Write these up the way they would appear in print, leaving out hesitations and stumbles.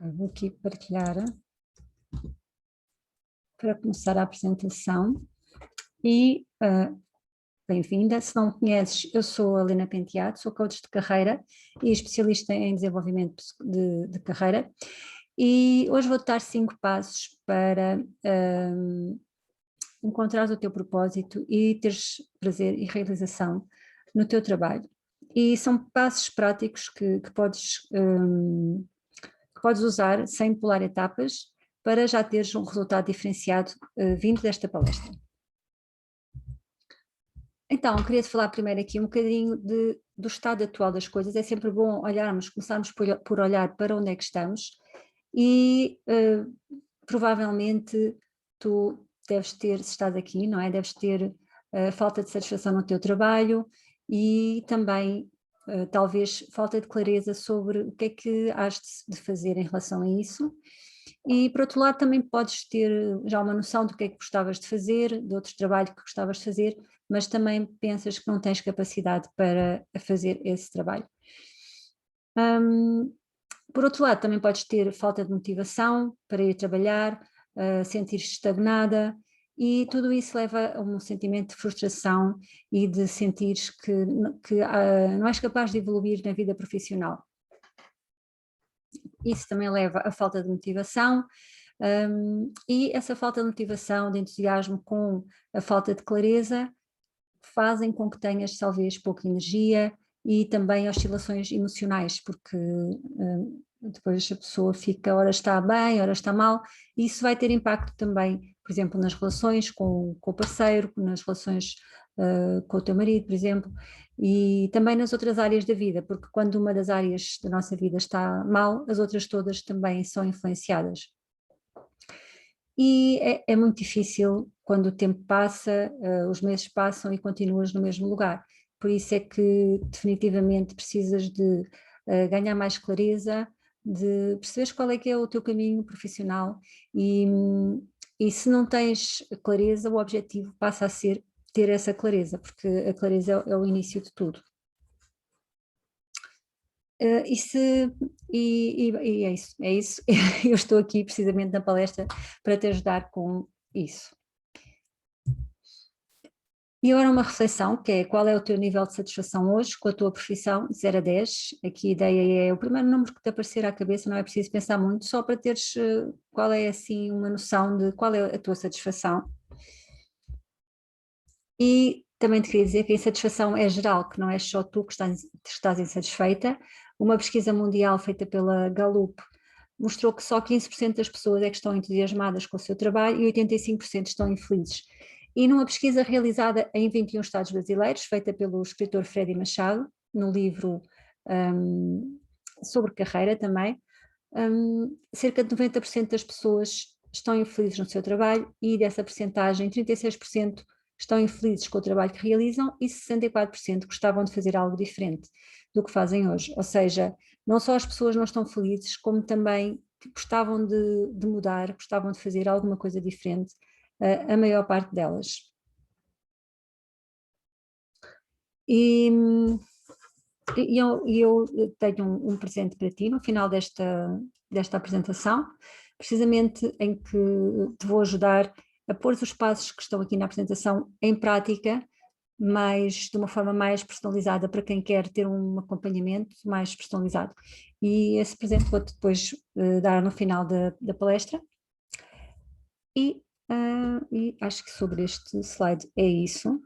Vou aqui partilhar para começar a apresentação e bem-vinda. Se não me conheces, eu sou a Helena Penteado, sou coach de carreira e especialista em desenvolvimento de carreira, e hoje vou-te dar 5 passos para encontrar o teu propósito e teres prazer e realização no teu trabalho. E são passos práticos que podes usar sem pular etapas para já teres um resultado diferenciado vindo desta palestra. Então, queria-te falar primeiro aqui um bocadinho do estado atual das coisas. É sempre bom começarmos por olhar para onde é que estamos e provavelmente tu deves ter, se estás aqui, não é? Deves ter falta de satisfação no teu trabalho e também talvez falta de clareza sobre o que é que has de fazer em relação a isso. E por outro lado também podes ter já uma noção do que é que gostavas de fazer, de outro trabalho que gostavas de fazer, mas também pensas que não tens capacidade para fazer esse trabalho. Por outro lado também podes ter falta de motivação para ir trabalhar, sentir-te estagnada, e tudo isso leva a um sentimento de frustração e de sentires que não és capaz de evoluir na vida profissional. Isso também leva à falta de motivação, e essa falta de motivação, de entusiasmo com a falta de clareza fazem com que tenhas talvez pouca energia e também oscilações emocionais, porque depois a pessoa fica, ora está bem, ora está mal, e isso vai ter impacto também, por exemplo, nas relações com o parceiro, nas relações com o teu marido, por exemplo, e também nas outras áreas da vida, porque quando uma das áreas da nossa vida está mal, as outras todas também são influenciadas. E é muito difícil quando o tempo passa, os meses passam e continuas no mesmo lugar. Por isso é que definitivamente precisas de ganhar mais clareza, de perceberes qual é que é o teu caminho profissional e se não tens clareza, o objetivo passa a ser ter essa clareza, porque a clareza é o início de tudo. E é isso. Eu estou aqui precisamente na palestra para te ajudar com isso. E agora uma reflexão, que é: qual é o teu nível de satisfação hoje com a tua profissão, de 0 a 10? Aqui a ideia é o primeiro número que te aparecer à cabeça, não é preciso pensar muito, só para teres qual é assim uma noção de qual é a tua satisfação. E também te queria dizer que a insatisfação é geral, que não é só tu que estás insatisfeita. Uma pesquisa mundial feita pela Gallup mostrou que só 15% das pessoas é que estão entusiasmadas com o seu trabalho e 85% estão infelizes. E numa pesquisa realizada em 21 estados brasileiros, feita pelo escritor Freddie Machado, no livro sobre carreira também, cerca de 90% das pessoas estão infelizes no seu trabalho e dessa percentagem 36% estão infelizes com o trabalho que realizam e 64% gostavam de fazer algo diferente do que fazem hoje. Ou seja, não só as pessoas não estão felizes, como também gostavam de mudar, gostavam de fazer alguma coisa diferente, a maior parte delas. E eu tenho um presente para ti no final desta apresentação, precisamente em que te vou ajudar a pôr os passos que estão aqui na apresentação em prática, mas de uma forma mais personalizada para quem quer ter um acompanhamento mais personalizado. E esse presente vou-te depois dar no final da palestra. E acho que sobre este slide é isso.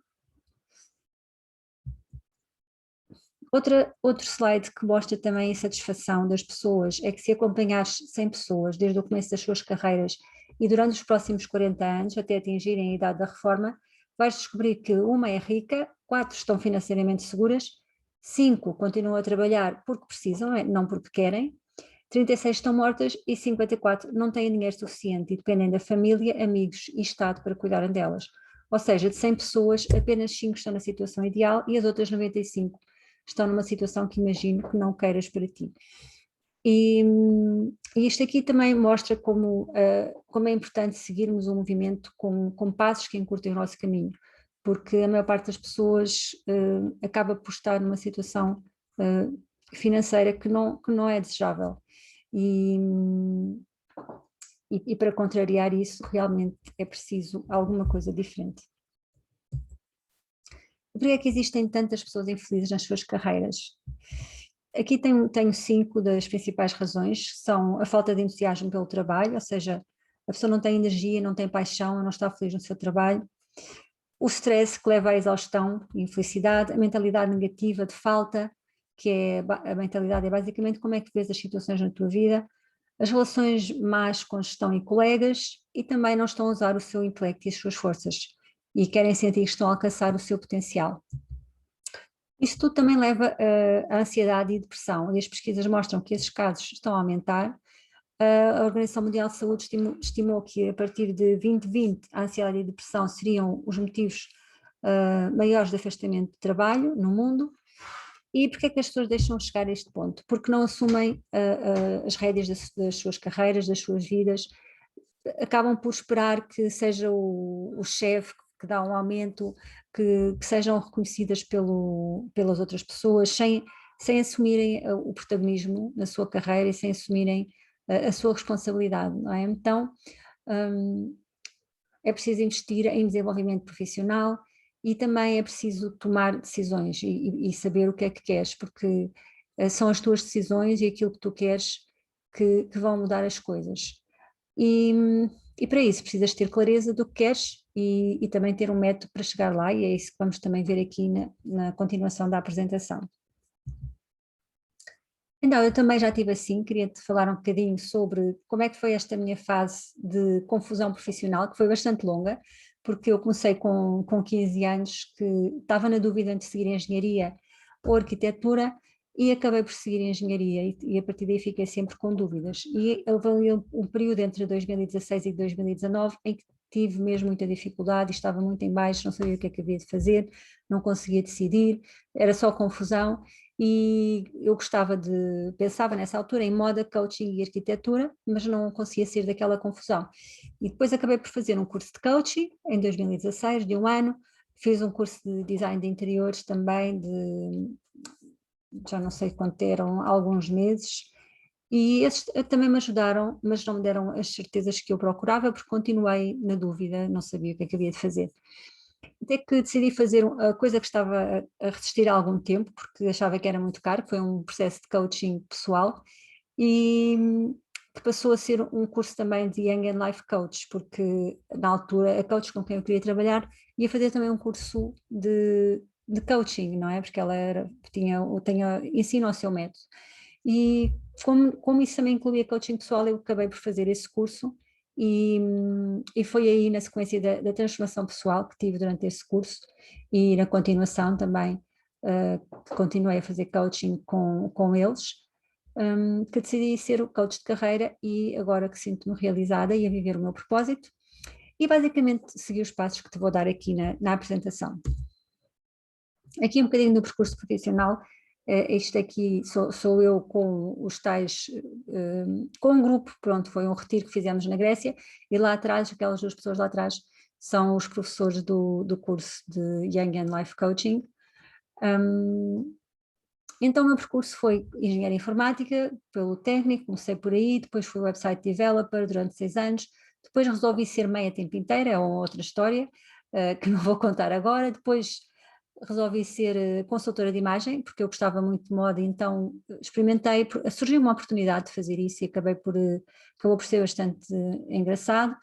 Outro slide que mostra também a satisfação das pessoas é que, se acompanhares 100 pessoas desde o começo das suas carreiras e durante os próximos 40 anos, até atingirem a idade da reforma, vais descobrir que uma é rica, 4 estão financeiramente seguras, 5 continuam a trabalhar porque precisam, não porque querem, 36 estão mortas e 54 não têm dinheiro suficiente e dependem da família, amigos e Estado para cuidarem delas. Ou seja, de 100 pessoas, apenas 5 estão na situação ideal e as outras 95 estão numa situação que imagino que não queiras para ti. E isto aqui também mostra como é importante seguirmos um movimento com passos que encurtem o nosso caminho, porque a maior parte das pessoas acaba por estar numa situação financeira que não é desejável. E para contrariar isso, realmente é preciso alguma coisa diferente. Por que é que existem tantas pessoas infelizes nas suas carreiras? Aqui tenho 5 das principais razões, são a falta de entusiasmo pelo trabalho, ou seja, a pessoa não tem energia, não tem paixão, não está feliz no seu trabalho, o stress que leva à exaustão e infelicidade, a mentalidade negativa de falta, que a mentalidade é basicamente como é que vês as situações na tua vida, as relações más com gestão e colegas, e também não estão a usar o seu intelecto e as suas forças, e querem sentir que estão a alcançar o seu potencial. Isso tudo também leva a ansiedade e depressão, e as pesquisas mostram que esses casos estão a aumentar. A Organização Mundial de Saúde estimou que a partir de 2020 a ansiedade e a depressão seriam os motivos maiores de afastamento de trabalho no mundo. E porquê é que as pessoas deixam chegar a este ponto? Porque não assumem as rédeas das suas carreiras, das suas vidas, acabam por esperar que seja o chefe que dá um aumento, que sejam reconhecidas pelas outras pessoas, sem assumirem o protagonismo na sua carreira e sem assumirem a sua responsabilidade, não é? Então, é preciso investir em desenvolvimento profissional e também é preciso tomar decisões e saber o que é que queres, porque são as tuas decisões e aquilo que tu queres que vão mudar as coisas. E para isso precisas ter clareza do que queres e também ter um método para chegar lá, e é isso que vamos também ver aqui na continuação da apresentação. Então, eu também já tive assim, queria-te falar um bocadinho sobre como é que foi esta minha fase de confusão profissional, que foi bastante longa, porque eu comecei com 15 anos, que estava na dúvida entre seguir engenharia ou arquitetura, e acabei por seguir engenharia, e a partir daí fiquei sempre com dúvidas. E houve ali um período entre 2016 e 2019 em que tive mesmo muita dificuldade, estava muito em baixo, não sabia o que é que havia de fazer, não conseguia decidir, era só confusão. E eu pensava nessa altura em moda, coaching e arquitetura, mas não conseguia sair daquela confusão. E depois acabei por fazer um curso de coaching em 2016, de um ano, fiz um curso de design de interiores também, já não sei quanto eram, alguns meses, e esses também me ajudaram, mas não me deram as certezas que eu procurava, porque continuei na dúvida, não sabia o que é que havia de fazer. Até que decidi fazer a coisa que estava a resistir há algum tempo, porque achava que era muito caro, foi um processo de coaching pessoal, e que passou a ser um curso também de Young and Life Coach, porque na altura a coach com quem eu queria trabalhar ia fazer também um curso de coaching, não é? Porque ela tinha ensino ao seu método. E como isso também incluía coaching pessoal, eu acabei por fazer esse curso. E foi aí na sequência da transformação pessoal que tive durante esse curso e na continuação também, continuei a fazer coaching com eles, que decidi ser o coach de carreira e agora que sinto-me realizada e a viver o meu propósito, e basicamente segui os passos que te vou dar aqui na apresentação. Aqui um bocadinho do percurso profissional. Este aqui sou eu com os tais, com um grupo, pronto, foi um retiro que fizemos na Grécia, e lá atrás, aquelas 2 pessoas lá atrás, são os professores do curso de Young and Life Coaching. Então o meu percurso foi engenharia informática, pelo técnico, comecei por aí, depois fui website developer durante 6 anos, depois resolvi ser meia tempo inteira, é uma outra história, que não vou contar agora. Depois resolvi ser consultora de imagem, porque eu gostava muito de moda, então experimentei, surgiu uma oportunidade de fazer isso e acabou por ser bastante engraçado.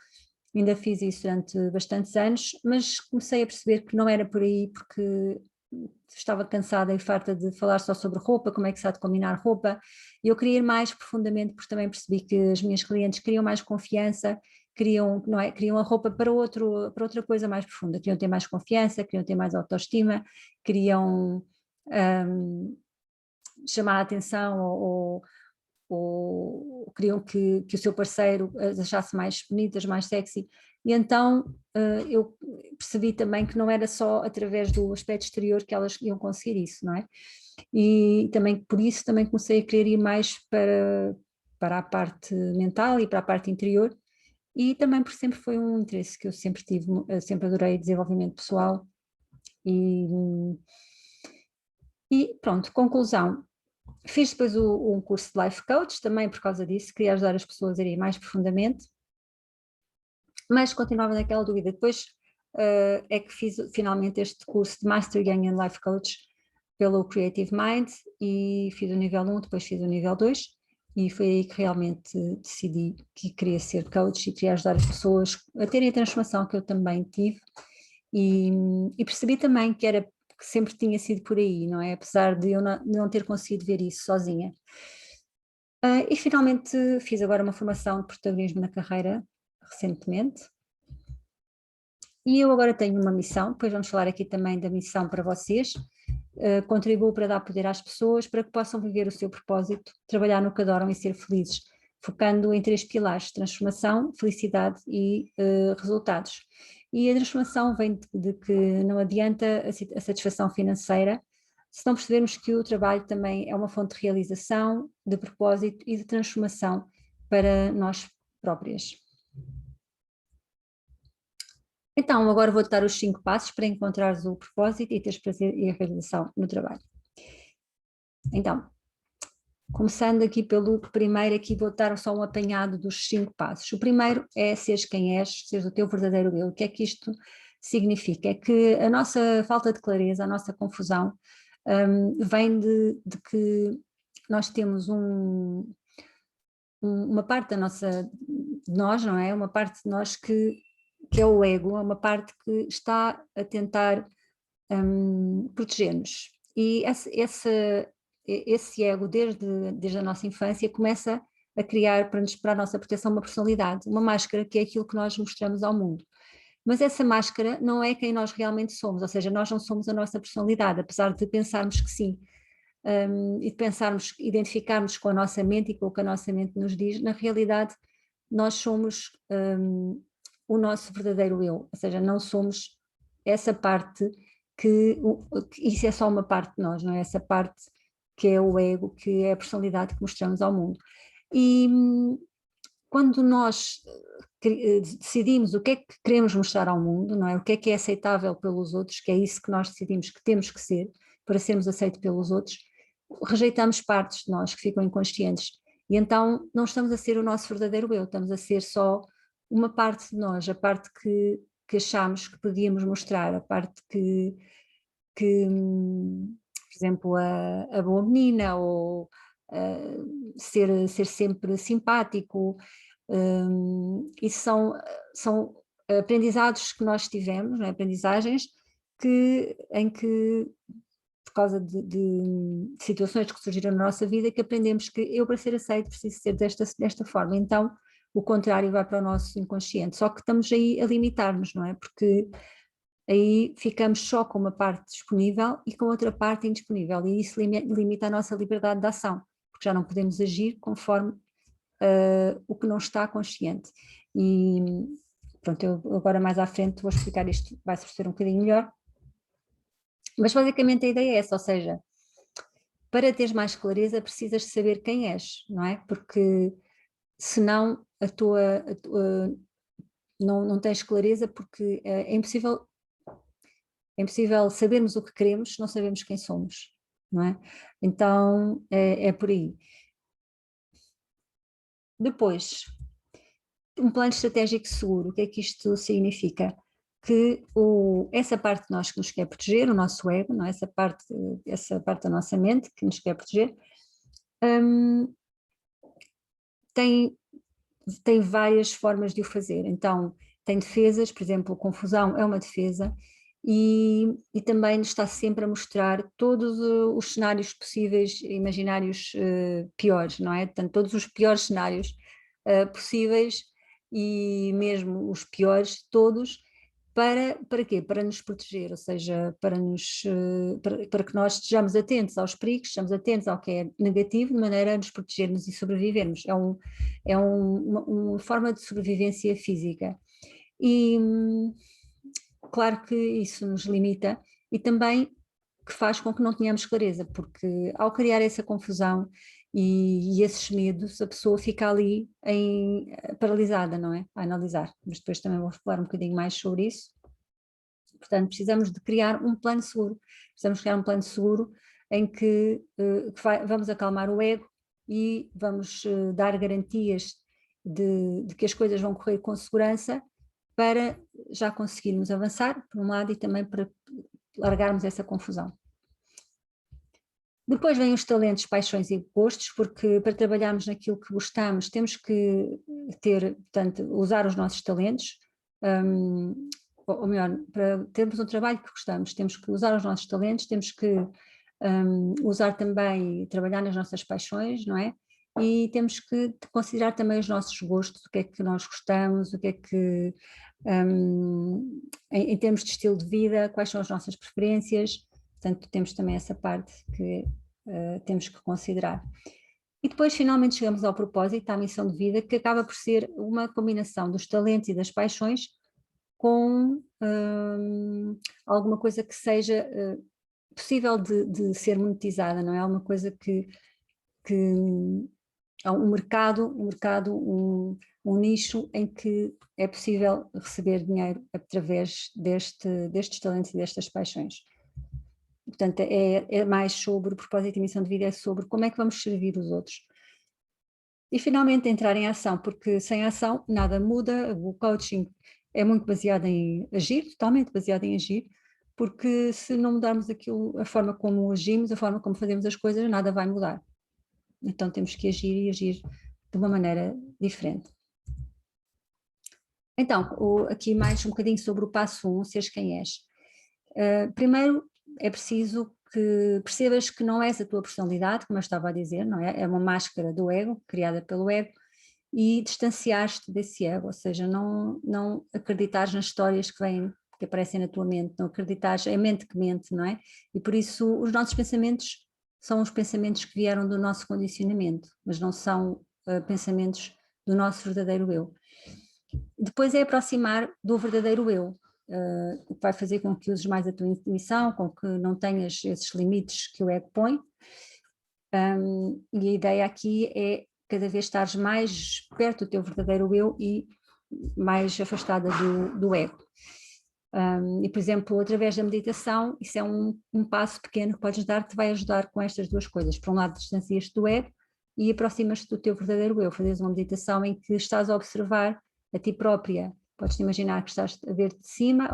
Ainda fiz isso durante bastantes anos, mas comecei a perceber que não era por aí, porque estava cansada e farta de falar só sobre roupa, como é que se há de combinar roupa, e eu queria ir mais profundamente, porque também percebi que as minhas clientes queriam mais confiança, queriam a roupa para outra coisa mais profunda, queriam ter mais confiança, queriam ter mais autoestima, queriam chamar a atenção ou queriam que o seu parceiro as achasse mais bonitas, mais sexy. E então eu percebi também que não era só através do aspecto exterior que elas iam conseguir isso, não é? E também por isso também comecei a querer ir mais para a parte mental e para a parte interior, e também porque sempre foi um interesse que eu sempre tive, sempre adorei desenvolvimento pessoal. E pronto, conclusão. Fiz depois um curso de Life Coach, também por causa disso, queria ajudar as pessoas a irem mais profundamente, mas continuava naquela dúvida. Depois é que fiz finalmente este curso de Master Young and Life Coach pelo Creative Mind e fiz o nível 1, depois fiz o nível 2 e foi aí que realmente decidi que queria ser coach e queria ajudar as pessoas a terem a transformação que eu também tive e percebi também que sempre tinha sido por aí, não é? Apesar de eu não ter conseguido ver isso sozinha. E finalmente fiz agora uma formação de protagonismo na carreira, recentemente, e eu agora tenho uma missão, depois vamos falar aqui também da missão para vocês. Contribuo para dar poder às pessoas para que possam viver o seu propósito, trabalhar no que adoram e ser felizes, focando em 3 pilares: transformação, felicidade e resultados. E a transformação vem de que não adianta a satisfação financeira se não percebermos que o trabalho também é uma fonte de realização, de propósito e de transformação para nós próprias. Então, agora vou-te dar os 5 passos para encontrares o propósito e teres prazer e a realização no trabalho. Então, começando aqui pelo primeiro, aqui vou dar só um apanhado dos 5 passos. O primeiro é seres quem és, seres o teu verdadeiro eu. O que é que isto significa? É que a nossa falta de clareza, a nossa confusão, vem de que nós temos uma parte da nossa, de nós, não é? Uma parte de nós que é o ego, é uma parte que está a tentar proteger-nos. E esse ego, desde a nossa infância, começa a criar para a nossa proteção uma personalidade, uma máscara, que é aquilo que nós mostramos ao mundo. Mas essa máscara não é quem nós realmente somos, ou seja, nós não somos a nossa personalidade, apesar de pensarmos que sim. E de pensarmos, identificarmos com a nossa mente e com o que a nossa mente nos diz, na realidade nós somos o nosso verdadeiro eu, ou seja, não somos essa parte que isso é só uma parte de nós, não é? Essa parte que é o ego, que é a personalidade que mostramos ao mundo. E quando nós decidimos o que é que queremos mostrar ao mundo, não é? O que é aceitável pelos outros, que é isso que nós decidimos que temos que ser para sermos aceitos pelos outros, rejeitamos partes de nós que ficam inconscientes e então não estamos a ser o nosso verdadeiro eu, estamos a ser só uma parte de nós, a parte que achamos que podíamos mostrar, a parte por exemplo, a boa menina ou ser sempre simpático. Isso são aprendizados que nós tivemos, não é? Aprendizagens em que por causa de situações que surgiram na nossa vida, que aprendemos que eu, para ser aceito, preciso ser desta forma. Então, o contrário vai para o nosso inconsciente. Só que estamos aí a limitar-nos, não é? Porque aí ficamos só com uma parte disponível e com outra parte indisponível. E isso limita a nossa liberdade de ação, porque já não podemos agir conforme o que não está consciente. E pronto, eu agora mais à frente vou explicar isto, vai-se perceber um bocadinho melhor. Mas basicamente a ideia é essa, ou seja, para teres mais clareza precisas de saber quem és, não é? Porque senão não tens clareza, porque é impossível sabermos o que queremos se não sabemos quem somos, não é? Então é por aí. Depois, um plano estratégico seguro, o que é que isto significa? Que essa parte de nós que nos quer proteger, o nosso ego, não é? essa parte da nossa mente que nos quer proteger, tem várias formas de o fazer. Então, tem defesas, por exemplo, confusão é uma defesa, e também nos está sempre a mostrar todos os cenários possíveis, imaginários piores, não é? Portanto, todos os piores cenários possíveis e mesmo os piores todos, para quê? Para nos proteger, ou seja, para que nós estejamos atentos aos perigos, estejamos atentos ao que é negativo, de maneira a nos protegermos e sobrevivermos. É uma forma de sobrevivência física. E claro que isso nos limita e também que faz com que não tenhamos clareza, porque ao criar essa confusão e esses medos, a pessoa fica ali paralisada, não é? A analisar, mas depois também vou falar um bocadinho mais sobre isso. Portanto, precisamos de criar um plano seguro. Precisamos criar um plano seguro em que vamos acalmar o ego e vamos dar garantias de que as coisas vão correr com segurança para já conseguirmos avançar, por um lado, e também para largarmos essa confusão. Depois vêm os talentos, paixões e gostos, porque para trabalharmos naquilo que gostamos temos que portanto, usar os nossos talentos, ou melhor, para termos um trabalho que gostamos, temos que usar os nossos talentos, temos que usar também, trabalhar nas nossas paixões, não é? E temos que considerar também os nossos gostos, o que é que nós gostamos, o que é que, em termos de estilo de vida, quais são as nossas preferências, portanto temos também essa parte que temos que considerar. E depois finalmente chegamos ao propósito, à missão de vida, que acaba por ser uma combinação dos talentos e das paixões com alguma coisa que seja possível de ser monetizada, não é? Alguma coisa que há um mercado, um nicho em que é possível receber dinheiro através destes talentos e destas paixões. Portanto, é mais sobre o propósito e missão de vida, é sobre como é que vamos servir os outros. E finalmente entrar em ação, porque sem ação nada muda, o coaching é muito baseado em agir, totalmente baseado em agir, porque se não mudarmos aquilo, a forma como agimos, a forma como fazemos as coisas, nada vai mudar. Então temos que agir e agir de uma maneira diferente. Então, aqui mais um bocadinho sobre o passo 1, seres quem és. Primeiro é preciso que percebas que não és a tua personalidade, como eu estava a dizer, não é? É uma máscara do ego, criada pelo ego, e distanciar-te desse ego, ou seja, não acreditares nas histórias que aparecem na tua mente, não acreditares, é a mente que mente, não é? E por isso os nossos pensamentos são os pensamentos que vieram do nosso condicionamento, mas não são pensamentos do nosso verdadeiro eu. Depois é aproximar do verdadeiro eu, o que vai fazer com que uses mais a tua intuição, com que não tenhas esses limites que o ego põe. E a ideia aqui é cada vez estares mais perto do teu verdadeiro eu e mais afastada do ego. E, por exemplo, através da meditação, isso é um passo pequeno que podes dar que te vai ajudar com estas duas coisas. Por um lado, distancias-te do ego e aproximas-te do teu verdadeiro eu. Fazes uma meditação em que estás a observar a ti própria. Podes-te imaginar que estás a ver de cima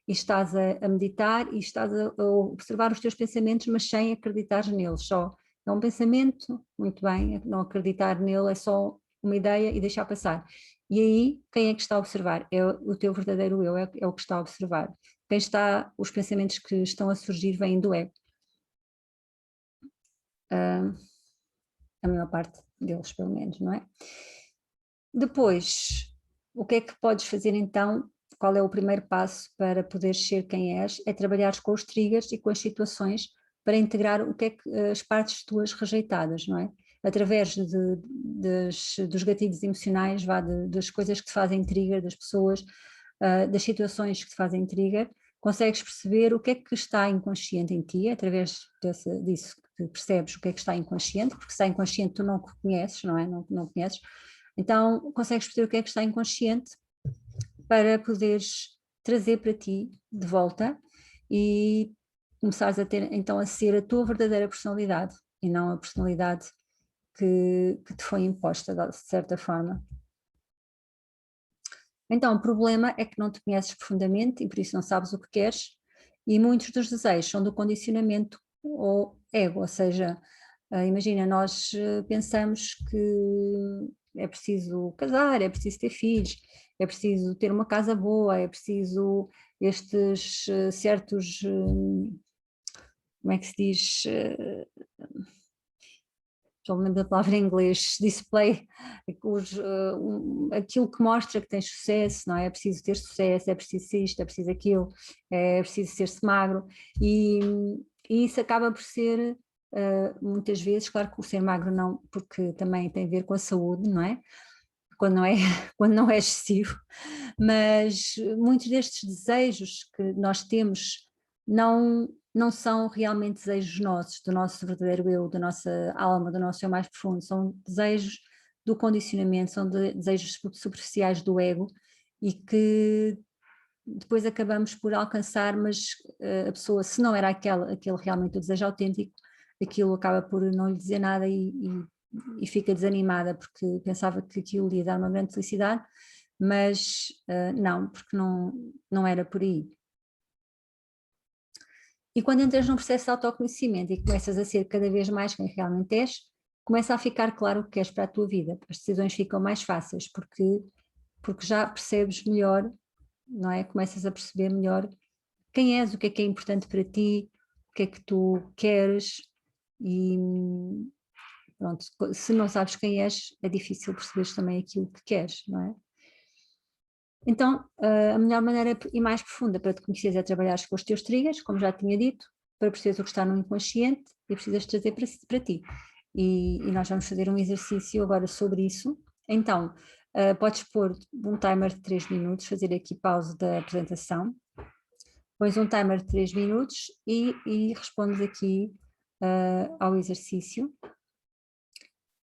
e estás a meditar e estás a observar os teus pensamentos, mas sem acreditar neles, só. É um pensamento, muito bem, não acreditar nele, é só uma ideia e deixar passar. E aí, quem é que está a observar? É o teu verdadeiro eu, é o que está a observar. Os pensamentos que estão a surgir vêm do ego. A maior parte deles, pelo menos, não é? Depois, o que é que podes fazer então? Qual é o primeiro passo para poderes ser quem és? É trabalhar com os triggers e com as situações para integrar o que é que as partes tuas rejeitadas, não é? Através dos gatilhos emocionais, das coisas que te fazem trigger, das pessoas, das situações que te fazem trigger, consegues perceber o que é que está inconsciente em ti, através disso que percebes o que é que está inconsciente, porque se está inconsciente tu não conheces, não é? Não conheces. Então consegues perceber o que é que está inconsciente para poderes trazer para ti de volta e começares a ter, então, a ser a tua verdadeira personalidade e não a personalidade que te foi imposta de certa forma. Então o problema é que não te conheces profundamente e por isso não sabes o que queres e muitos dos desejos são do condicionamento ou ego, ou seja, imagina, nós pensamos que é preciso casar, é preciso ter filhos, é preciso ter uma casa boa, é preciso estes certos, como é que se diz, já me lembro da palavra em inglês, display, aquilo que mostra que tens sucesso, não é? É preciso ter sucesso, é preciso isto, é preciso aquilo, é preciso ser-se magro e isso acaba por ser muitas vezes, claro que o ser magro não, porque também tem a ver com a saúde, não é? Quando não é, quando não é excessivo, mas muitos destes desejos que nós temos não são realmente desejos nossos, do nosso verdadeiro eu, da nossa alma, do nosso eu mais profundo, são desejos do condicionamento, são desejos superficiais do ego e que depois acabamos por alcançar, mas a pessoa, se não era aquele realmente o desejo autêntico, aquilo acaba por não lhe dizer nada e fica desanimada porque pensava que aquilo lhe ia dar uma grande felicidade, mas não, porque não era por aí. E quando entras num processo de autoconhecimento e começas a ser cada vez mais quem realmente és, começa a ficar claro o que queres para a tua vida. As decisões ficam mais fáceis porque já percebes melhor, não é? Começas a perceber melhor quem és, o que é importante para ti, o que é que tu queres e pronto, se não sabes quem és, é difícil perceberes também aquilo que queres, não é? Então, a melhor maneira e mais profunda para te conheceres é trabalhares com os teus triggers, como já tinha dito, para perceberes o que está no inconsciente e precisas trazer para ti. E nós vamos fazer um exercício agora sobre isso. Então, podes pôr um timer de 3 minutos, fazer aqui pausa da apresentação, pões um timer de 3 minutos e respondes aqui ao exercício.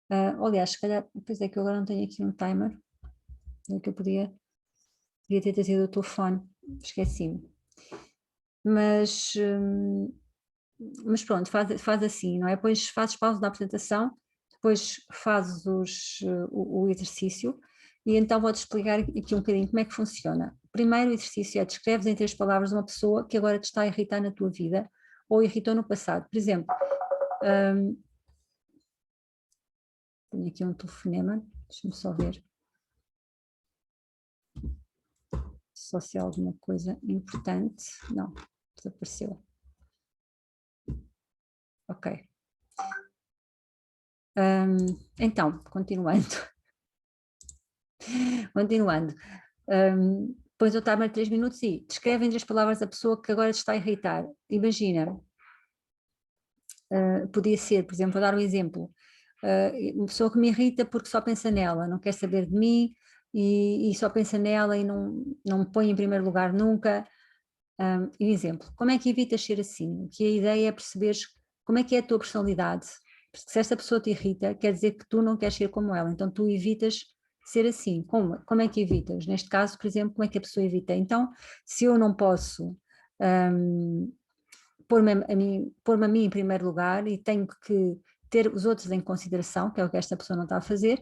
Aliás, se calhar, pois é que eu agora não tenho aqui um timer, é que eu podia ter trazido o telefone, esqueci-me. Mas pronto, faz assim, não é? Depois fazes pausa da apresentação, depois fazes o exercício e então vou-te explicar aqui um bocadinho como é que funciona. O primeiro exercício é descreves em 3 palavras uma pessoa que agora te está a irritar na tua vida ou irritou no passado. Por exemplo, tenho aqui um telefonema, deixa-me só ver se há alguma coisa importante. Não, desapareceu. Ok. Então, continuando. Pões o timer de 3 minutos e descreve em 3 palavras a pessoa que agora te está a irritar. Imagina, podia ser, por exemplo, vou dar um exemplo, uma pessoa que me irrita porque só pensa nela, não quer saber de mim e só pensa nela e não me põe em primeiro lugar nunca. Um exemplo, como é que evitas ser assim? Que a ideia é perceberes como é que é a tua personalidade. Porque se esta pessoa te irrita, quer dizer que tu não queres ser como ela, então tu evitas ser assim. Como é que evitas? Neste caso, por exemplo, como é que a pessoa evita? Então, se eu não posso pôr-me a mim em primeiro lugar e tenho que ter os outros em consideração, que é o que esta pessoa não está a fazer,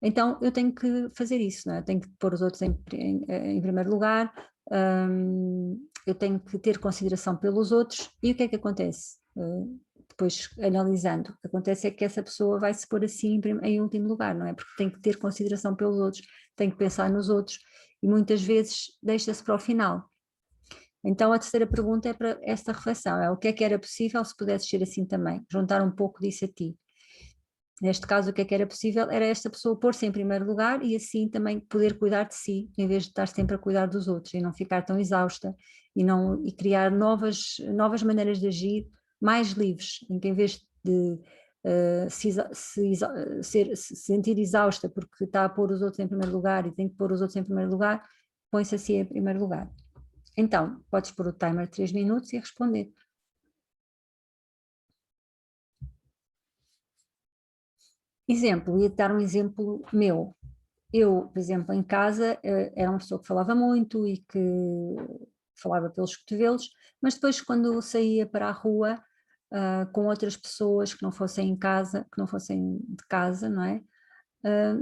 então eu tenho que fazer isso, não é? Eu tenho que pôr os outros em primeiro lugar, eu tenho que ter consideração pelos outros e o que é que acontece? Depois analisando, o que acontece é que essa pessoa vai se pôr assim em último lugar, não é? Porque tem que ter consideração pelos outros, tem que pensar nos outros e muitas vezes deixa-se para o final. Então a terceira pergunta é para esta reflexão, é o que é que era possível se pudesse ser assim também, juntar um pouco disso a ti. Neste caso o que é que era possível era esta pessoa pôr-se em primeiro lugar e assim também poder cuidar de si, em vez de estar sempre a cuidar dos outros e não ficar tão exausta e criar novas maneiras de agir mais livres, em que em vez de se sentir exausta porque está a pôr os outros em primeiro lugar e tem que pôr os outros em primeiro lugar, põe-se assim em primeiro lugar. Então, podes pôr o timer de 3 minutos e responder. Exemplo, ia-te dar um exemplo meu. Eu, por exemplo, em casa, era uma pessoa que falava muito e que falava pelos cotovelos, mas depois quando eu saía para a rua, com outras pessoas que não fossem em casa, que não fossem de casa, não é?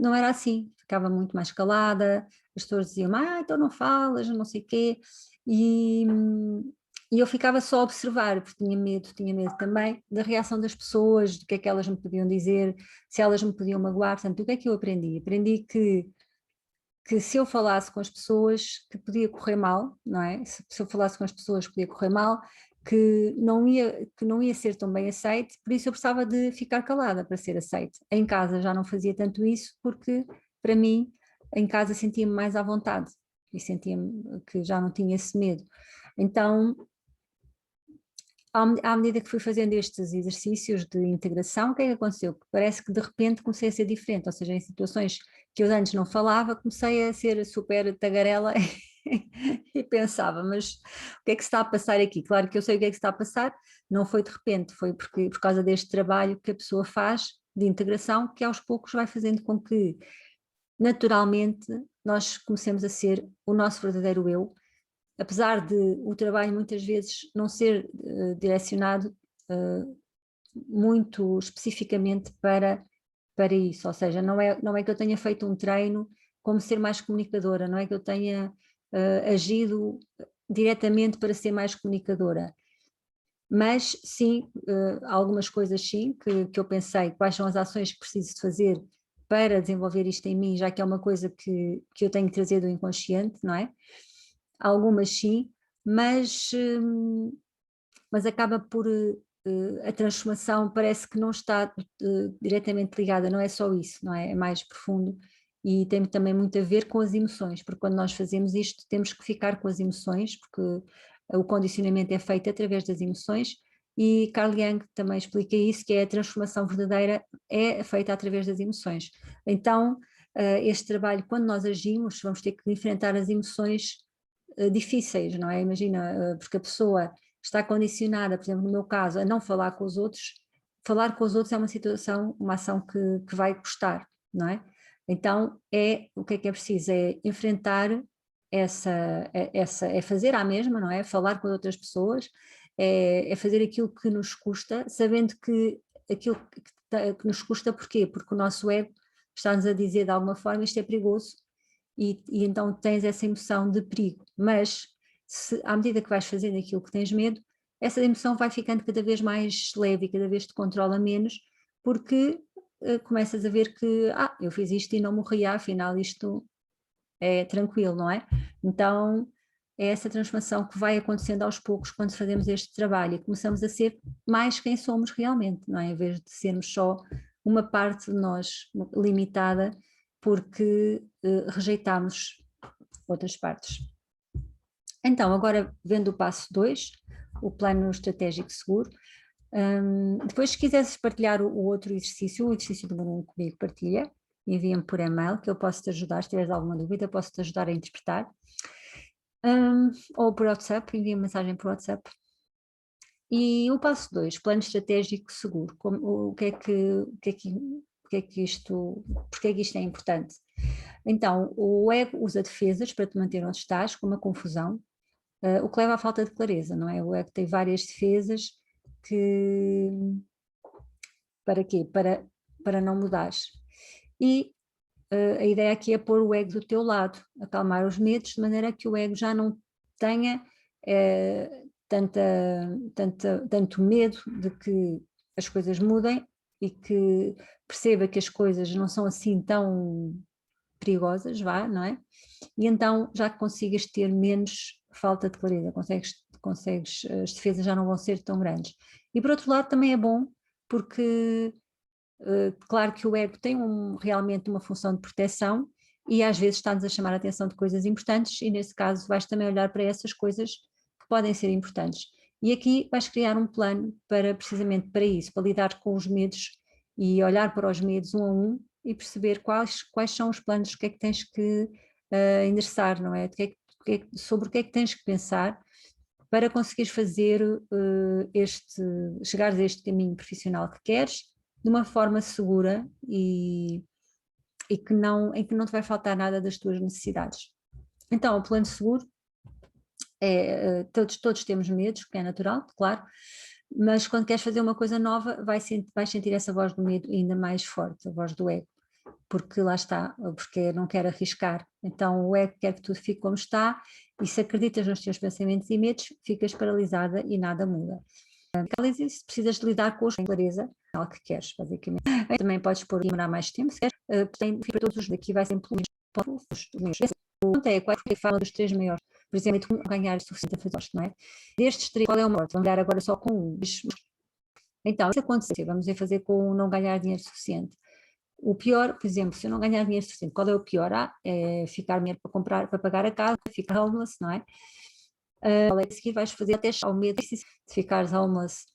Não era assim, ficava muito mais calada, as pessoas diziam, então não falas, não sei o quê, e eu ficava só a observar, porque tinha medo também da reação das pessoas, do que é que elas me podiam dizer, se elas me podiam magoar. Portanto, o que é que eu aprendi? Aprendi que se eu falasse com as pessoas que podia correr mal, não é? Se eu falasse com as pessoas que podia correr mal, que não ia ser tão bem aceite, por isso eu precisava de ficar calada para ser aceite. Em casa já não fazia tanto isso, porque para mim, em casa sentia-me mais à vontade e sentia-me que já não tinha esse medo. Então, à medida que fui fazendo estes exercícios de integração, o que é que aconteceu? Parece que de repente comecei a ser diferente, ou seja, em situações que eu antes não falava, comecei a ser super tagarela e pensava, mas o que é que se está a passar aqui? Claro que eu sei o que é que se está a passar, não foi de repente, foi por causa deste trabalho que a pessoa faz de integração, que aos poucos vai fazendo com que naturalmente nós comecemos a ser o nosso verdadeiro eu apesar de o trabalho muitas vezes não ser direcionado muito especificamente para isso, ou seja, não é que eu tenha feito um treino como ser mais comunicadora, não é que eu tenha agido diretamente para ser mais comunicadora, mas sim, algumas coisas sim, que eu pensei quais são as ações que preciso de fazer para desenvolver isto em mim, já que é uma coisa que eu tenho que trazer do inconsciente, não é? Algumas sim, mas acaba por a transformação parece que não está diretamente ligada, não é só isso, não é? É mais profundo e tem também muito a ver com as emoções, porque quando nós fazemos isto temos que ficar com as emoções, porque o condicionamento é feito através das emoções e Carl Jung também explica isso, que é a transformação verdadeira é feita através das emoções. Então, este trabalho, quando nós agimos, vamos ter que enfrentar as emoções difíceis, não é? Imagina, porque a pessoa está condicionada, por exemplo, no meu caso, a não falar com os outros, falar com os outros é uma situação, uma ação que vai custar, não é? Então, o que é preciso? É enfrentar é fazer a mesma, não é? Falar com outras pessoas, é fazer aquilo que nos custa, sabendo que aquilo que nos custa, porquê? Porque o nosso ego está-nos a dizer de alguma forma isto é perigoso, e então tens essa emoção de perigo, mas à medida que vais fazendo aquilo que tens medo, essa emoção vai ficando cada vez mais leve e cada vez te controla menos, porque começas a ver que, eu fiz isto e não morri, afinal isto é tranquilo, não é? Então é essa transformação que vai acontecendo aos poucos quando fazemos este trabalho e começamos a ser mais quem somos realmente, não é? Em vez de sermos só uma parte de nós limitada porque rejeitamos outras partes. Então, agora vendo o passo 2, o plano estratégico seguro, depois se quiseres partilhar o outro exercício, o exercício número 1 comigo, partilha, envia-me por e-mail que eu posso te ajudar, se tiveres alguma dúvida, posso te ajudar a interpretar. Ou por WhatsApp, envia mensagem por WhatsApp. E o passo 2, plano estratégico seguro, porque é que isto é importante? Então, o ego usa defesas para te manter onde estás, como a confusão, o que leva à falta de clareza, não é? O ego tem várias defesas que... Para quê? Para não mudares. E a ideia aqui é pôr o ego do teu lado, acalmar os medos, de maneira que o ego já não tenha tanto medo de que as coisas mudem e que perceba que as coisas não são assim tão perigosas, não é? E então já consigas ter menos falta de clareza, as defesas já não vão ser tão grandes. E por outro lado também é bom porque claro que o ego tem realmente uma função de proteção e às vezes está-nos a chamar a atenção de coisas importantes e nesse caso vais também olhar para essas coisas que podem ser importantes. E aqui vais criar um plano precisamente para isso, para lidar com os medos e olhar para os medos um a um e perceber quais são os planos, o que é que tens que endereçar, não é? Sobre o que é que tens que pensar para conseguires fazer chegares a este caminho profissional que queres de uma forma segura em que não te vai faltar nada das tuas necessidades. Então, o plano seguro todos temos medos, que é natural, claro, mas quando queres fazer uma coisa nova, vais sentir essa voz do medo ainda mais forte, a voz do ego, porque lá está, porque não quer arriscar. Então o ego quer que tudo fique como está e se acreditas nos teus pensamentos e medos, ficas paralisada e nada muda. Se precisas de lidar com a clareza, é algo que queres, basicamente. Também podes pôr demorar mais tempo, se queres, para todos os daqui vai sempre os meus. O ponto é qual é a fala dos 3 maiores. Por exemplo, como ganhar o suficiente a fazer, não é? Destes 3, qual é o maior? Vamos dar agora só com um. Então, se acontecer, vamos fazer com não ganhar dinheiro suficiente. O pior, por exemplo, se eu não ganhar dinheiro suficiente, qual é o pior? É ficar dinheiro para pagar a casa, ficar homeless, não é? A seguir vais fazer até ao medo se ficares homeless,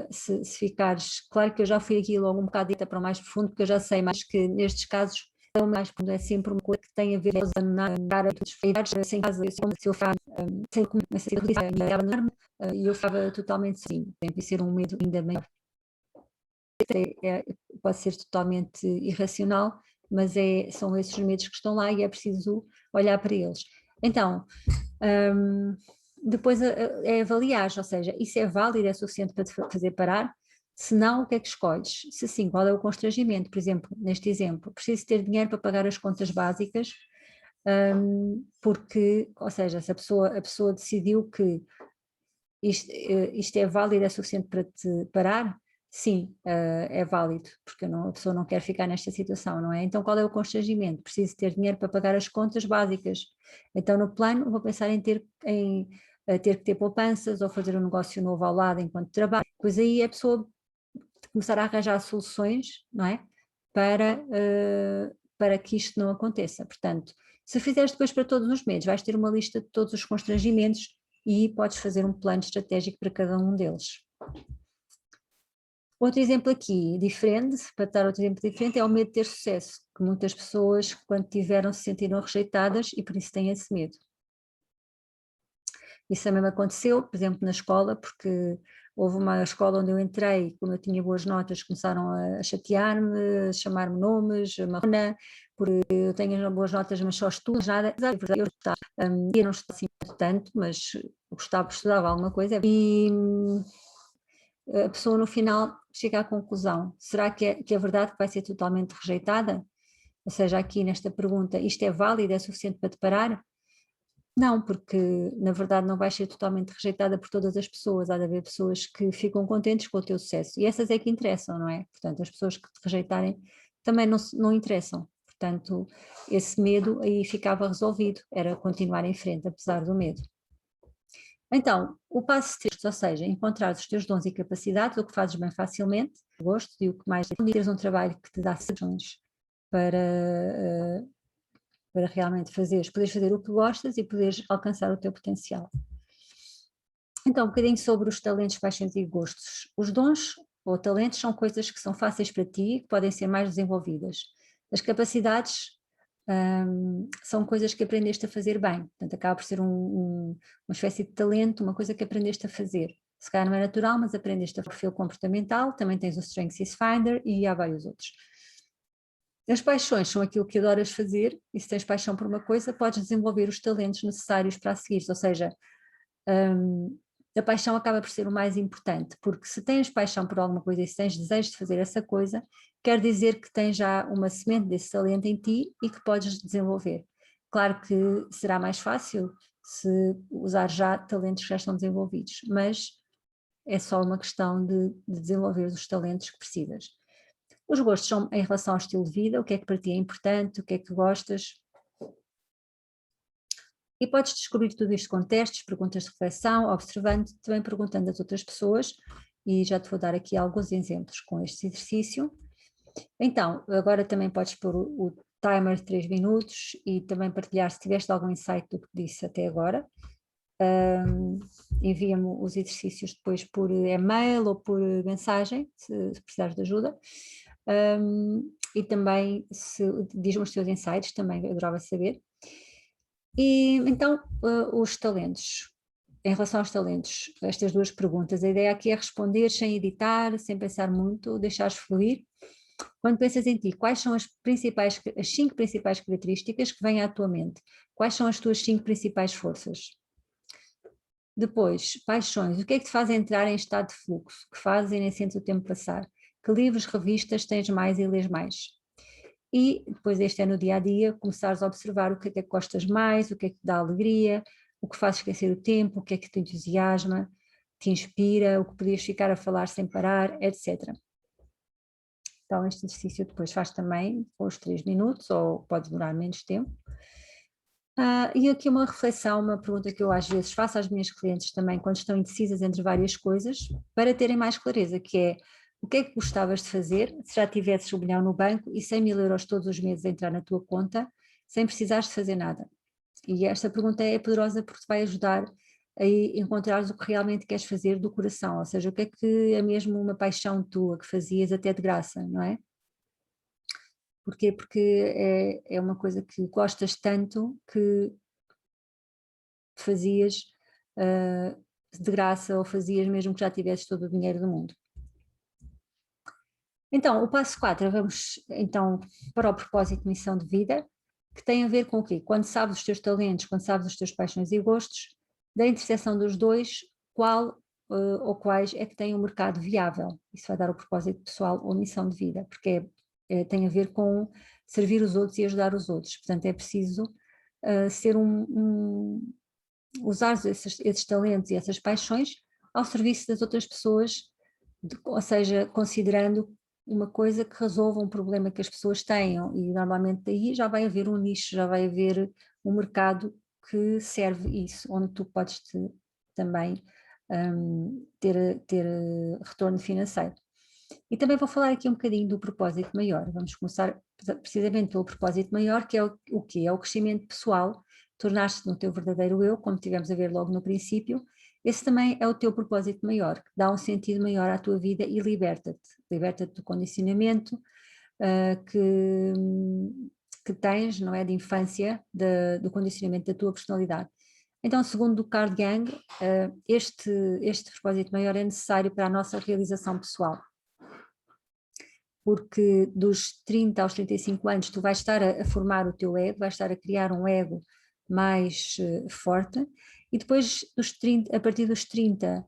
se ficares, claro que eu já fui aqui logo um bocado para o mais profundo, porque eu já sei mais que nestes casos o mais profundo é sempre uma coisa que tem a ver com a cara dos feirados sem casa, se eu ficava sem abandonar-me e eu ficava totalmente sozinho, tem ser um medo ainda maior. Pode ser totalmente irracional, mas são esses medos que estão lá e é preciso olhar para eles. Então, Depois é avaliar, ou seja, isso é válido, é suficiente para te fazer parar? Se não, o que é que escolhes? Se sim, qual é o constrangimento? Por exemplo, neste exemplo, preciso ter dinheiro para pagar as contas básicas, porque, ou seja, se a pessoa decidiu que isto é válido, é suficiente para te parar? Sim, é válido, porque a pessoa não quer ficar nesta situação, não é? Então qual é o constrangimento? Preciso ter dinheiro para pagar as contas básicas. Então no plano vou pensar em ter que ter poupanças ou fazer um negócio novo ao lado enquanto trabalho. Pois aí a pessoa começar a arranjar soluções, não é? Para que isto não aconteça. Portanto, se fizeres depois para todos os meses, vais ter uma lista de todos os constrangimentos e podes fazer um plano estratégico para cada um deles. Outro exemplo aqui, diferente, para dar outro exemplo diferente, é o medo de ter sucesso, que muitas pessoas, quando tiveram, se sentiram rejeitadas e por isso têm esse medo. Isso também me aconteceu, por exemplo, na escola, porque houve uma escola onde eu entrei, como eu tinha boas notas, começaram a chatear-me, a chamar-me nomes, marrona, porque eu tenho boas notas, mas só estudo, nada. Eu não estudava assim tanto, mas estudava alguma coisa. E a pessoa no final chega à conclusão, será que é verdade que vai ser totalmente rejeitada? Ou seja, aqui nesta pergunta, isto é válido, é suficiente para te parar? Não, porque na verdade não vais ser totalmente rejeitada por todas as pessoas, há de haver pessoas que ficam contentes com o teu sucesso e essas é que interessam, não é? Portanto, as pessoas que te rejeitarem também não interessam, portanto, esse medo aí ficava resolvido, era continuar em frente apesar do medo. Então, o passo 3, ou seja, encontrar os teus dons e capacidades, o que fazes bem facilmente, gosto e o que mais teres um trabalho que te dá satisfações para, para realmente poderes fazer o que gostas e poderes alcançar o teu potencial. Então, um bocadinho sobre os talentos, paixões e gostos. Os dons ou talentos são coisas que são fáceis para ti e que podem ser mais desenvolvidas. As capacidades são coisas que aprendeste a fazer bem, portanto acaba por ser uma espécie de talento, uma coisa que aprendeste a fazer. Se calhar não é natural, mas aprendeste a perfil comportamental, também tens o Strengths Finder e há vários outros. As paixões são aquilo que adoras fazer e se tens paixão por uma coisa podes desenvolver os talentos necessários para a seguir, ou seja, a paixão acaba por ser o mais importante, porque se tens paixão por alguma coisa e se tens desejo de fazer essa coisa, quer dizer que tens já uma semente desse talento em ti e que podes desenvolver. Claro que será mais fácil se usar já talentos que já estão desenvolvidos, mas é só uma questão de desenvolver os talentos que precisas. Os gostos são em relação ao estilo de vida, o que é que para ti é importante, o que é que gostas. E podes descobrir tudo isto com testes, perguntas de reflexão, observando, também perguntando às outras pessoas, e já te vou dar aqui alguns exemplos com este exercício. Então, agora também podes pôr o timer de 3 minutos e também partilhar se tiveste algum insight do que disse até agora. Envia-me os exercícios depois por e-mail ou por mensagem, se precisares de ajuda. E também diz-me os teus insights, também eu adorava saber. E então, os talentos. Em relação aos talentos, estas duas perguntas, a ideia aqui é responder sem editar, sem pensar muito, deixares fluir. Quando pensas em ti, quais são as 5 principais características que vêm à tua mente? Quais são as tuas 5 principais forças? Depois, paixões. O que é que te faz entrar em estado de fluxo? Que fazes e nem sentes o tempo passar? Que livros, revistas tens mais e lês mais? E depois este é no dia a dia, começares a observar o que é que gostas mais, o que é que te dá alegria, o que faz esquecer o tempo, o que é que te entusiasma, te inspira, o que podias ficar a falar sem parar, etc. Então este exercício depois faz também os 3 minutos ou pode demorar menos tempo. E aqui uma reflexão, uma pergunta que eu às vezes faço às minhas clientes também quando estão indecisas entre várias coisas, para terem mais clareza, que é o que é que gostavas de fazer se já tivesses 1 milhão no banco e 100 mil euros todos os meses a entrar na tua conta, sem precisares de fazer nada? E esta pergunta é poderosa porque te vai ajudar a encontrares o que realmente queres fazer do coração, ou seja, o que é que é mesmo uma paixão tua que fazias até de graça, não é? Porquê? Porque é uma coisa que gostas tanto que fazias de graça ou fazias mesmo que já tivesses todo o dinheiro do mundo. Então, o passo 4, vamos então para o propósito de missão de vida, que tem a ver com o quê? Quando sabes os teus talentos, quando sabes os teus paixões e gostos, da interseção dos dois, qual ou quais é que têm um mercado viável. Isso vai dar o propósito pessoal ou missão de vida, porque tem a ver com servir os outros e ajudar os outros. Portanto, é preciso ser usar esses talentos e essas paixões ao serviço das outras pessoas, ou seja, considerando uma coisa que resolva um problema que as pessoas tenham, e normalmente daí já vai haver um nicho, já vai haver um mercado que serve isso, onde tu podes também ter retorno financeiro. E também vou falar aqui um bocadinho do propósito maior. Vamos começar precisamente pelo propósito maior, que é o quê? É o crescimento pessoal, tornar-te no teu verdadeiro eu, como tivemos a ver logo no princípio. Esse também é o teu propósito maior, que dá um sentido maior à tua vida e liberta-te. Liberta-te do condicionamento que tens, não é, de infância, do condicionamento da tua personalidade. Então, segundo o Carl Jung, este propósito maior é necessário para a nossa realização pessoal, porque dos 30 aos 35 anos tu vais estar a formar o teu ego, vais estar a criar um ego mais forte, e depois a partir dos 30,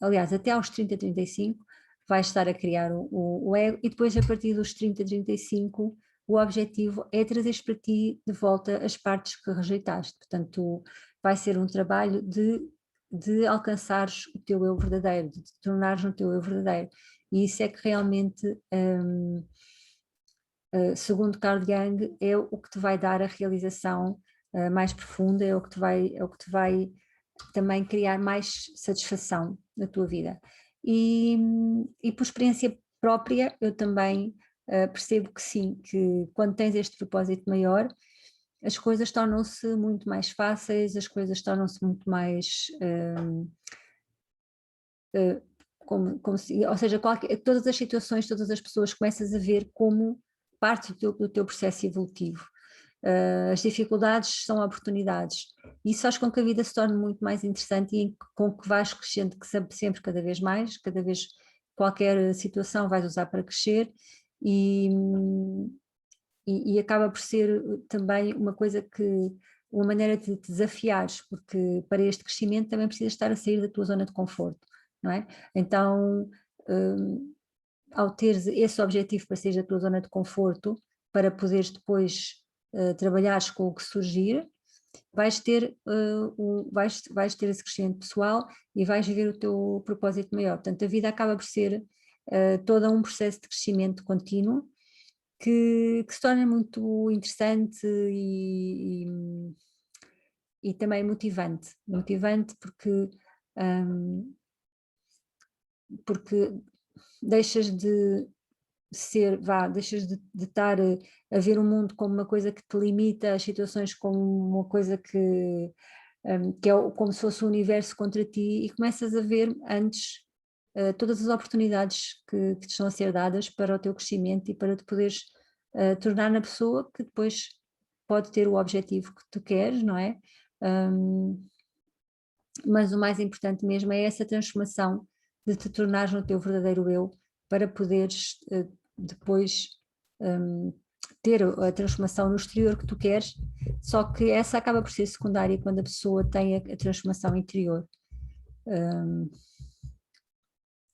aliás, até aos 30, 35, vais estar a criar o ego, e depois a partir dos 30, 35, o objetivo é trazeres para ti de volta as partes que rejeitaste. Portanto, vai ser um trabalho de alcançares o teu eu verdadeiro, de te tornares um teu eu verdadeiro. E isso é que realmente, segundo Carl Jung, é o que te vai dar a realização mais profunda, é o que te vai também criar mais satisfação na tua vida. E por experiência própria, eu também percebo que sim, que quando tens este propósito maior, as coisas tornam-se muito mais fáceis, as coisas tornam-se muito mais... ou seja, todas as situações, todas as pessoas começas a ver como parte do teu processo evolutivo. As dificuldades são oportunidades. Isso faz com que a vida se torne muito mais interessante e com que vais crescendo sempre cada vez mais, cada vez qualquer situação vais usar para crescer e acaba por ser também uma coisa uma maneira de te desafiares, porque para este crescimento também precisas estar a sair da tua zona de conforto, não é? Então, ao teres esse objetivo para sair da tua zona de conforto, para poderes depois trabalhares com o que surgir, vais ter esse crescimento pessoal e vais viver o teu propósito maior. Portanto, a vida acaba por ser todo um processo de crescimento contínuo que se torna muito interessante e também motivante porque deixas de deixas de estar a ver o mundo como uma coisa que te limita, as situações como uma coisa que é como se fosse o universo contra ti, e começas a ver antes todas as oportunidades que te estão a ser dadas para o teu crescimento e para te poderes tornar na pessoa que depois pode ter o objetivo que tu queres, não é? Mas o mais importante mesmo é essa transformação de te tornares no teu verdadeiro eu, para poderes depois ter a transformação no exterior que tu queres, só que essa acaba por ser secundária quando a pessoa tem a transformação interior.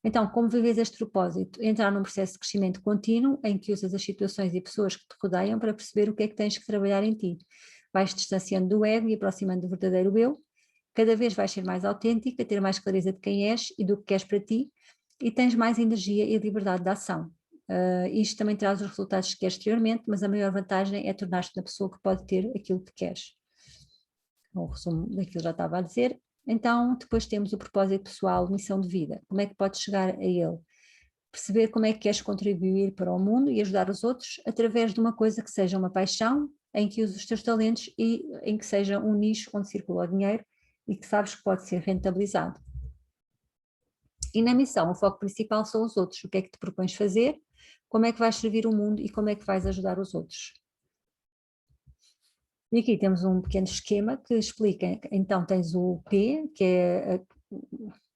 Então, como vives este propósito? Entrar num processo de crescimento contínuo em que usas as situações e pessoas que te rodeiam para perceber o que é que tens que trabalhar em ti. Vais distanciando do ego e aproximando do verdadeiro eu. Cada vez vais ser mais autêntica, ter mais clareza de quem és e do que queres para ti, e tens mais energia e liberdade de ação. Isto também traz os resultados que queres exteriormente, mas a maior vantagem é tornar-te na pessoa que pode ter aquilo que queres. O resumo daquilo que já estava a dizer. Então, depois temos o propósito pessoal, missão de vida. Como é que podes chegar a ele? Perceber como é que queres contribuir para o mundo e ajudar os outros através de uma coisa que seja uma paixão, em que uses os teus talentos e em que seja um nicho onde circula o dinheiro e que sabes que pode ser rentabilizado. E na missão, o foco principal são os outros. O que é que te propões fazer? Como é que vais servir o mundo e como é que vais ajudar os outros? E aqui temos um pequeno esquema que explica, então tens o P, que é,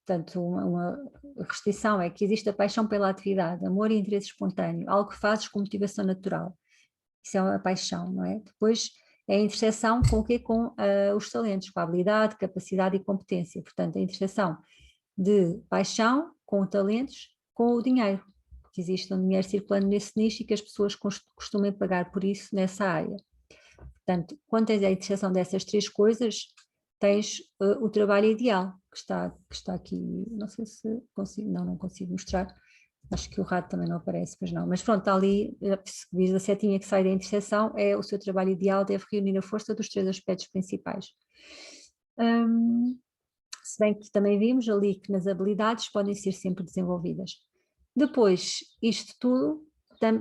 portanto, uma restrição é que existe a paixão pela atividade, amor e interesse espontâneo, algo que fazes com motivação natural. Isso é a paixão, não é? Depois é a interseção com o quê? Com os talentos, com a habilidade, capacidade e competência. Portanto, a interseção de paixão com talentos, com o dinheiro, que existe um dinheiro circulando nesse nicho e que as pessoas costumam pagar por isso nessa área. Portanto, quando tens a interseção dessas três coisas, tens o trabalho ideal, que está aqui, não sei se consigo, não consigo mostrar, acho que o rato também não aparece, mas não, mas pronto, está ali, se a setinha que sai da interseção, é o seu trabalho ideal, deve reunir a força dos três aspectos principais. Se bem que também vimos ali que nas habilidades podem ser sempre desenvolvidas. Depois, isto tudo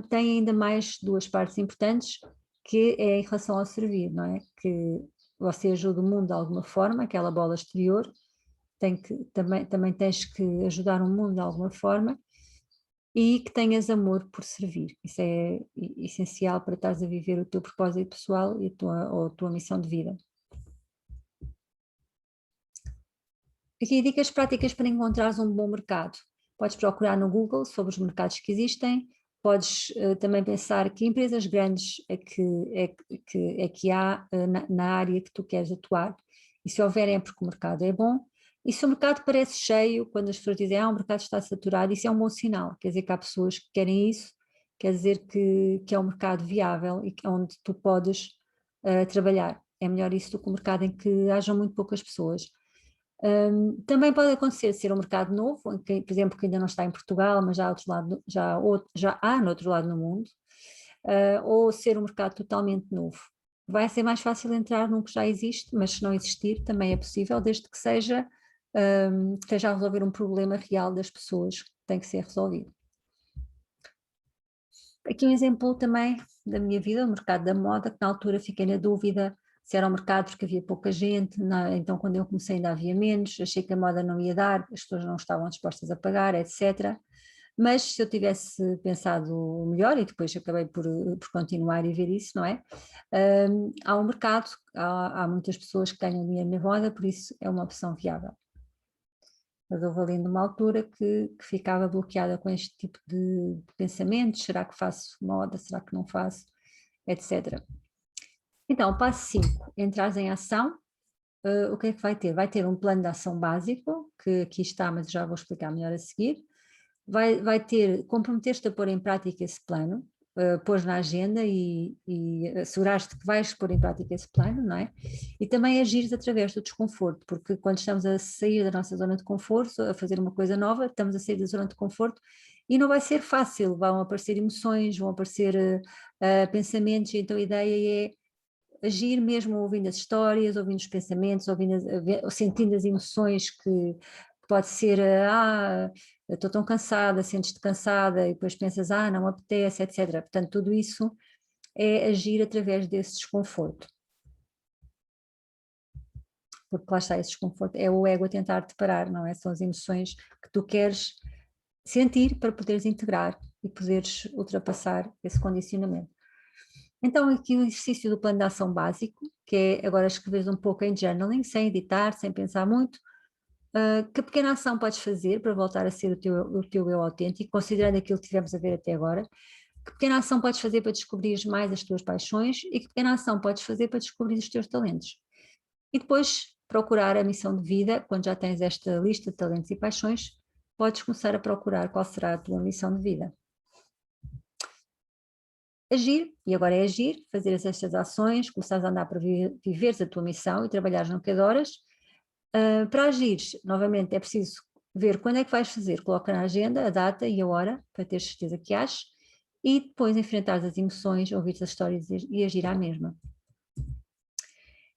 tem ainda mais duas partes importantes, que é em relação ao servir, não é? Que você ajuda o mundo de alguma forma, aquela bola exterior, também tens que ajudar o mundo de alguma forma e que tenhas amor por servir. Isso é essencial para estares a viver o teu propósito pessoal e a tua missão de vida. Aqui dicas práticas para encontrares um bom mercado. Podes procurar no Google sobre os mercados que existem, podes também pensar que empresas grandes é que há na área que tu queres atuar, e se houverem é porque o mercado é bom, e se o mercado parece cheio, quando as pessoas dizem o mercado está saturado, isso é um bom sinal, quer dizer que há pessoas que querem isso, quer dizer que é um mercado viável e onde tu podes trabalhar. É melhor isso do que um mercado em que hajam muito poucas pessoas. Também pode acontecer ser um mercado novo, por exemplo, que ainda não está em Portugal, mas já há no outro lado do mundo, ou ser um mercado totalmente novo. Vai ser mais fácil entrar num que já existe, mas se não existir também é possível, desde que esteja a resolver um problema real das pessoas que tem que ser resolvido. Aqui um exemplo também da minha vida, o mercado da moda, que na altura fiquei na dúvida se era um mercado porque havia pouca gente, então quando eu comecei ainda havia menos, achei que a moda não ia dar, as pessoas não estavam dispostas a pagar, etc. Mas se eu tivesse pensado melhor, e depois acabei por continuar e ver isso, não é? Há um mercado, há muitas pessoas que ganham dinheiro na moda, por isso é uma opção viável. Mas houve ali numa altura que ficava bloqueada com este tipo de pensamentos, será que faço moda, será que não faço, etc. Então, passo 5, entrares em ação, o que é que vai ter? Vai ter um plano de ação básico, que aqui está, mas já vou explicar melhor a seguir. Vai ter, comprometer-te a pôr em prática esse plano, pôr na agenda e assegurar-te que vais pôr em prática esse plano, não é? E também agires através do desconforto, porque quando estamos a sair da nossa zona de conforto, a fazer uma coisa nova, estamos a sair da zona de conforto e não vai ser fácil, vão aparecer emoções, vão aparecer pensamentos, então a ideia é agir mesmo ouvindo as histórias, ouvindo os pensamentos, sentindo as emoções que pode ser, estou tão cansada, sentes-te cansada e depois pensas, não apetece, etc. Portanto, tudo isso é agir através desse desconforto. Porque lá está esse desconforto, é o ego a tentar te parar, não é? São as emoções que tu queres sentir para poderes integrar e poderes ultrapassar esse condicionamento. Então, aqui o exercício do plano de ação básico, que é agora escreveres um pouco em journaling, sem editar, sem pensar muito, que pequena ação podes fazer para voltar a ser o teu eu autêntico, considerando aquilo que tivemos a ver até agora, que pequena ação podes fazer para descobrir mais as tuas paixões e que pequena ação podes fazer para descobrir os teus talentos. E depois procurar a missão de vida, quando já tens esta lista de talentos e paixões, podes começar a procurar qual será a tua missão de vida. Agir, e agora é agir, fazer estas ações, começares a andar para viveres a tua missão e trabalhares no que adoras. Para agires, novamente, é preciso ver quando é que vais fazer, coloca na agenda a data e a hora, para ter certeza que aches, e depois enfrentar as emoções, ouvir as histórias e agir à mesma.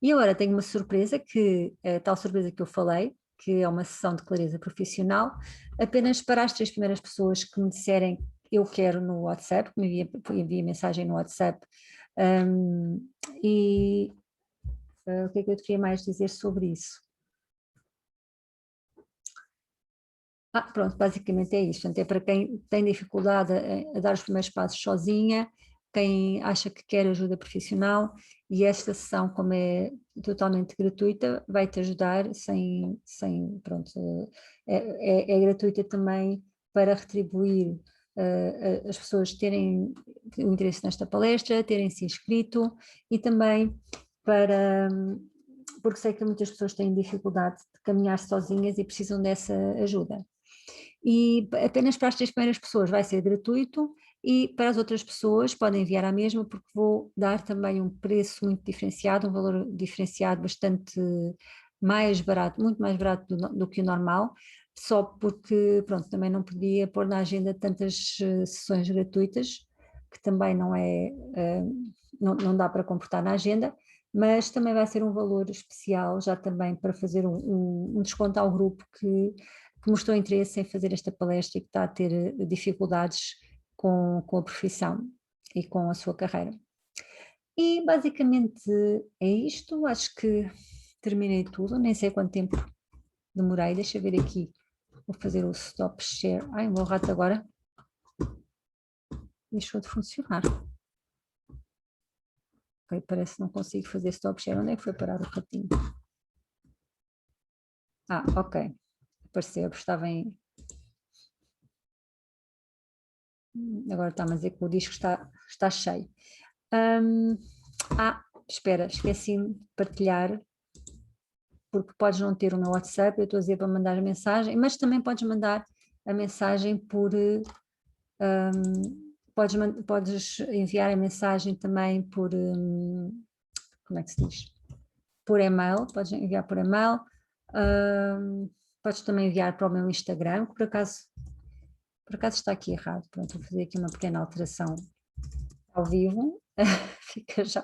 E agora tenho uma surpresa, que é a tal surpresa que eu falei, que é uma sessão de clareza profissional, apenas para as 3 primeiras pessoas que me disserem eu quero no WhatsApp, que me envia mensagem no WhatsApp. O que é que eu queria mais dizer sobre isso? Pronto, basicamente é isso. Portanto, é para quem tem dificuldade a dar os primeiros passos sozinha, quem acha que quer ajuda profissional, e esta sessão, como é totalmente gratuita, vai-te ajudar pronto, é gratuita também para retribuir as pessoas terem o interesse nesta palestra, terem se inscrito e também porque sei que muitas pessoas têm dificuldade de caminhar sozinhas e precisam dessa ajuda. E apenas para as 3 primeiras pessoas vai ser gratuito e para as outras pessoas podem enviar à mesma, porque vou dar também um preço muito diferenciado, um valor diferenciado bastante mais barato, muito mais barato do que o normal, só porque, pronto, também não podia pôr na agenda tantas sessões gratuitas, que também não é, não dá para comportar na agenda, mas também vai ser um valor especial, já também para fazer um desconto ao grupo que mostrou interesse em fazer esta palestra e que está a ter dificuldades com a profissão e com a sua carreira. E basicamente é isto, acho que terminei tudo, nem sei quanto tempo demorei, deixa eu ver aqui, vou fazer o stop share, ai o meu rato agora deixou de funcionar. Ok, parece que não consigo fazer stop share, onde é que foi parar o ratinho? Ah, ok, apareceu, estava em... Agora está-me a dizer que o disco está cheio. Espera, esqueci-me de partilhar, porque podes não ter o meu WhatsApp, eu estou a dizer para mandar a mensagem, mas também podes mandar a mensagem por... podes enviar a mensagem também por... como é que se diz? Por e-mail, podes enviar por e-mail, podes também enviar para o meu Instagram, que por acaso está aqui errado, pronto, vou fazer aqui uma pequena alteração ao vivo, fica já